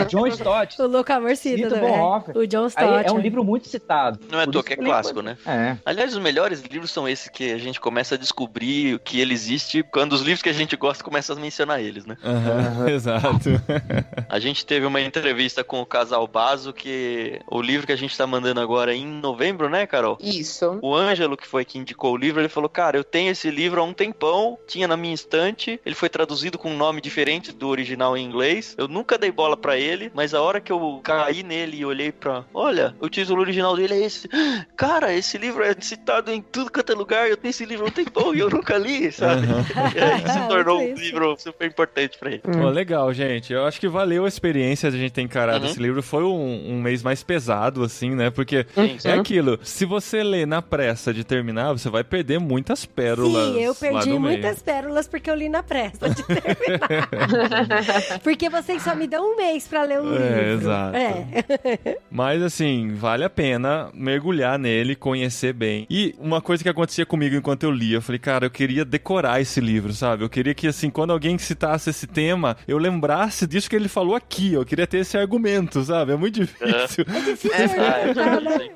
John Stott. O Louco Amor cita o também. Bonhoeffer. O John Stott. Aí, é um livro muito citado. Não é à toa que é clássico, né? É. Aliás, os melhores livros são esses que a gente começa a descobrir que ele existe quando os livros que a gente gosta começam a mencionar eles, né? Exato. A gente teve uma entrevista com o casal Basso, que o livro que a gente tá mandando agora em novembro, né, Carol? Isso. O Ângelo, que foi quem indicou o livro, ele falou, cara, eu tenho esse livro há um tempão, tinha na minha estante, ele foi traduzido com um nome diferente do original em inglês, eu nunca dei bola pra ele, mas a hora que eu caí nele e olhei pra, olha, o título original dele é esse, cara, esse livro é citado em tudo quanto é lugar, eu tenho esse livro há um tempão e eu nunca li, sabe? E aí se tornou um livro super importante pra ele. Pô, legal, gente, eu acho que valeu a experiência de a gente ter encarado esse livro, foi um mês mais pesado, assim, né, porque é aquilo, se você ler na pressa de terminar, você vai perder muitas pérolas. Sim, eu perdi lá no muitas pérolas porque eu li na pressa de terminar. Porque vocês só me dão um mês pra ler um livro. Exato. Mas assim, vale a pena mergulhar nele, conhecer bem. E uma coisa que acontecia comigo enquanto eu lia, eu falei, cara, eu queria decorar esse livro, sabe? Eu queria que, assim, quando alguém citasse esse tema, eu lembrasse disso que ele falou aqui. Eu queria ter esse argumento, sabe? É muito difícil. É difícil, né?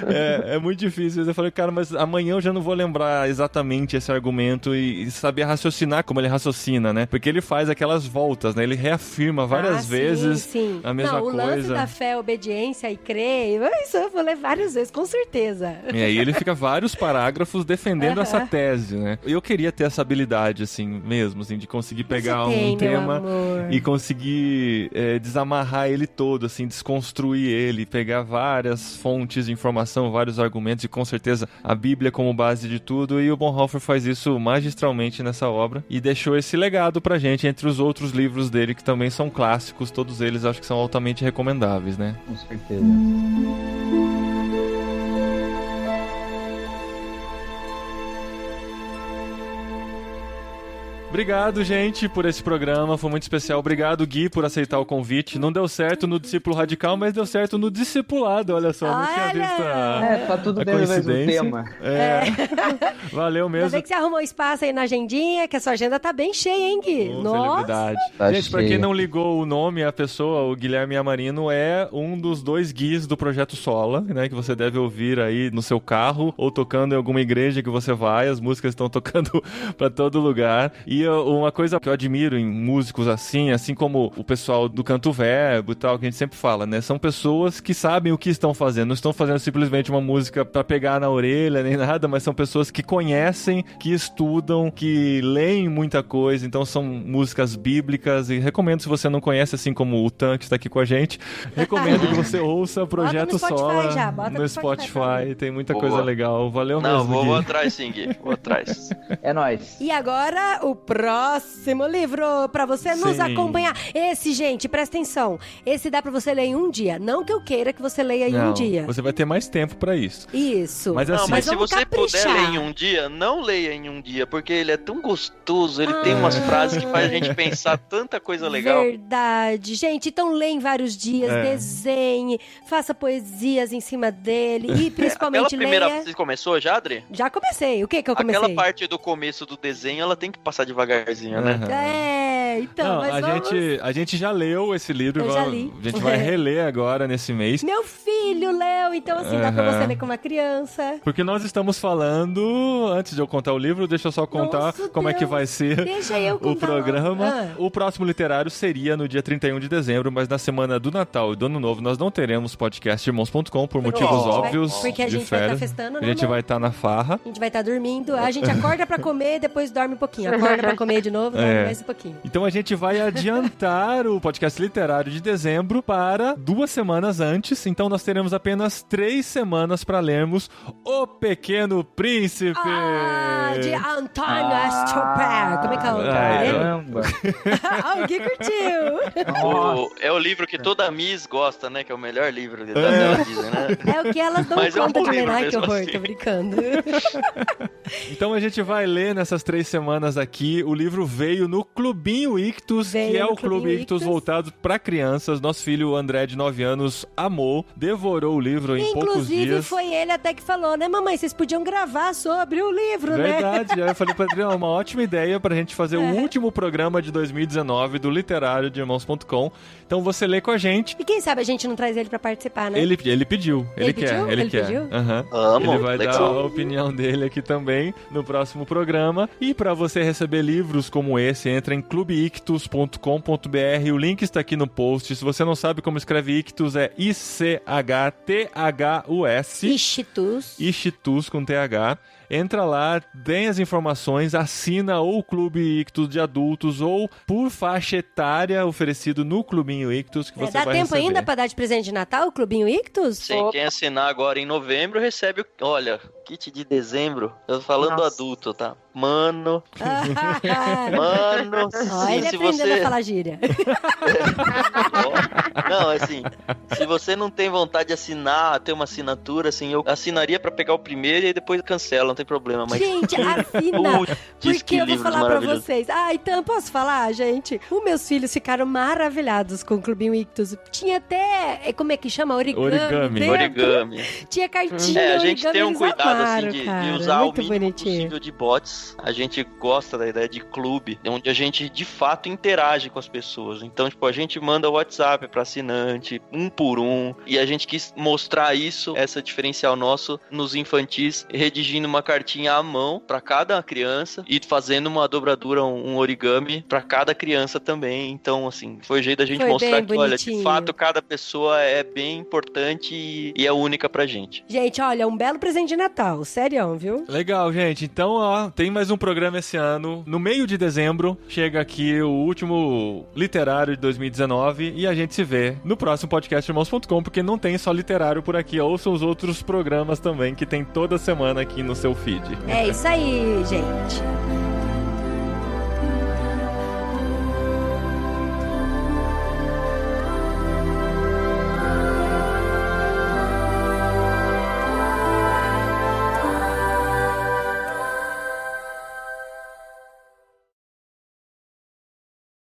É muito difícil. Eu falei, cara, mas amanhã eu já não vou lembrar exatamente esse argumento e saber raciocinar como ele raciocina, né? Porque ele faz aquelas voltas, né? Ele reafirma várias vezes a mesma coisa. O lance da fé, obediência e crer, isso eu vou ler várias vezes, com certeza. E aí ele fica vários parágrafos defendendo essa tese, né? Eu queria ter essa habilidade, assim, mesmo, assim, de conseguir pegar um tema e conseguir desamarrar ele todo, assim, desconstruir ele, pegar várias fontes de informação, vários argumentos e com certeza a Bíblia como base de tudo, e o Bonhoeffer faz isso magistralmente nessa obra e deixou esse legado pra gente entre os outros livros dele que também são clássicos, todos eles acho que são altamente recomendáveis, né? Com certeza. Obrigado, gente, por esse programa, foi muito especial. Obrigado, Gui, por aceitar o convite. Não deu certo no Discípulo Radical, mas deu certo no Discipulado, olha só. Não tinha visto tá tudo dentro do mesmo tema. Valeu mesmo. Ainda bem que você arrumou espaço aí na agendinha, que a sua agenda tá bem cheia, hein, Gui? Nossa! Tá gente, pra quem não ligou o nome, a pessoa, o Guilherme Amarino, é um dos 2 guias do Projeto Sola, né, que você deve ouvir aí no seu carro ou tocando em alguma igreja que você vai, as músicas estão tocando pra todo lugar. E uma coisa que eu admiro em músicos assim como o pessoal do Canto Verbo e tal, que a gente sempre fala, né? São pessoas que sabem o que estão fazendo. Não estão fazendo simplesmente uma música pra pegar na orelha, nem nada, mas são pessoas que conhecem, que estudam, que leem muita coisa. Então são músicas bíblicas e recomendo, se você não conhece, assim como o Tan, que está aqui com a gente, recomendo que você ouça Projeto Sola no Spotify. Tem muita coisa legal. Valeu mesmo, Gui. Vou atrás sim, Gui. Vou atrás. É nóis. E agora, o próximo livro pra você nos acompanhar. Esse, gente, presta atenção. Esse dá pra você ler em um dia. Não que eu queira que você leia em um dia. Você vai ter mais tempo pra isso. Isso. Mas, assim, mas se você puder ler em um dia, não leia em um dia, porque ele é tão gostoso, ele tem umas frases que faz a gente pensar tanta coisa legal. Verdade. Gente, então leia em vários dias, desenhe, faça poesias em cima dele e principalmente leia... Você começou já, Adri? Já comecei. O que eu comecei? Aquela parte do começo do desenho, ela tem que passar devagarzinho, né? Então, mas a gente já leu esse livro, já li. A gente vai reler agora nesse mês. Meu filho leu, então assim, dá pra você ler com uma criança. Porque nós estamos falando, antes de eu contar o livro, deixa eu só contar como é que vai ser o programa. O próximo literário seria no dia 31 de dezembro, mas na semana do Natal e do Ano Novo nós não teremos podcast irmãos.com por motivos óbvios. Porque a gente vai estar festando, a gente vai estar na farra. A gente vai estar dormindo, a gente acorda pra comer e depois dorme um pouquinho. Acorda pra comer de novo, dorme mais um pouquinho. Então a gente vai adiantar o podcast literário de dezembro para 2 semanas antes. Então nós teremos apenas 3 semanas para lermos O Pequeno Príncipe. De Antônio Exupéry. Como é que é o nome? Caramba. Alguém curtiu. É o livro que toda Miss gosta, né? Que é o melhor livro dela, dizem, né? É o que elas dão conta de ler. Ai, que horror, assim. Tô brincando. Então a gente vai ler nessas 3 semanas aqui. O livro veio no Clubinho Ictus, que é o Clube Ictus voltado para crianças. Nosso filho André, de 9 anos, amou, devorou o livro em poucos dias. Inclusive, foi ele até que falou, né, mamãe? Vocês podiam gravar sobre o livro, né? Verdade. Aí eu falei pra Adriana, uma ótima ideia pra gente fazer o último programa de 2019 do Literário de Irmãos.com. Então você lê com a gente. E quem sabe a gente não traz ele pra participar, né? Ele pediu. Ele quer. Ele pediu? Ele vai dar a opinião dele aqui também no próximo programa. E pra você receber livros como esse, entra em clubeictus.com.br. O link está aqui no post. Se você não sabe como escreve Ictus, é I-C-H-T-H-U-S. Ictus com TH. Entra lá, tem as informações, assina ou o Clube Ictus de adultos ou por faixa etária oferecido no Clubinho Ictus que você vai receber. Dá tempo ainda pra dar de presente de Natal o Clubinho Ictus? Sim, quem assinar agora em novembro recebe olha, kit de dezembro. Eu tô falando adulto, tá? Mano. Ele aprendendo a falar gíria. Não, assim, se você não tem vontade de assinar, ter uma assinatura, assim, eu assinaria pra pegar o primeiro e aí depois cancela, não tem problema. Mas... Gente, assina! Porque eu vou falar pra vocês. Então, posso falar, gente? Os meus filhos ficaram maravilhados com o Clubinho Ictus. Tinha até, como é que chama? Origami. Tinha cartinha, a gente tem um cuidado, amaram, assim, de cara, usar o mínimo bonitinho. possível de bots. A gente gosta da ideia de clube, onde a gente, de fato, interage com as pessoas. Então, tipo, a gente manda o WhatsApp pra assinante, um por um, e a gente quis mostrar isso, essa diferencial nosso nos infantis, redigindo uma cartinha à mão para cada criança e fazendo uma dobradura, um origami para cada criança também. Então, assim, foi o jeito da gente mostrar que, olha, de fato, cada pessoa é bem importante e é única pra gente. Gente, olha, um belo presente de Natal, sério, viu? Legal, gente. Então, ó, tem mais um programa esse ano. No meio de dezembro, chega aqui o último literário de 2019 e a gente se vê no próximo podcast irmãos.com, porque não tem só literário por aqui. Ouçam os outros programas também, que tem toda semana aqui no seu feed. É isso aí, gente.